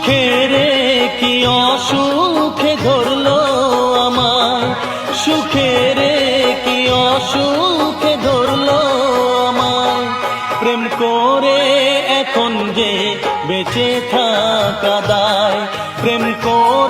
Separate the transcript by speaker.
Speaker 1: সুখে রে কি অসুখে ধরলো আমায়, সুখে রে কি অসুখে ধরলো আমায়। প্রেম করে এখন যে বেঁচে থাকা দায়, প্রেম করে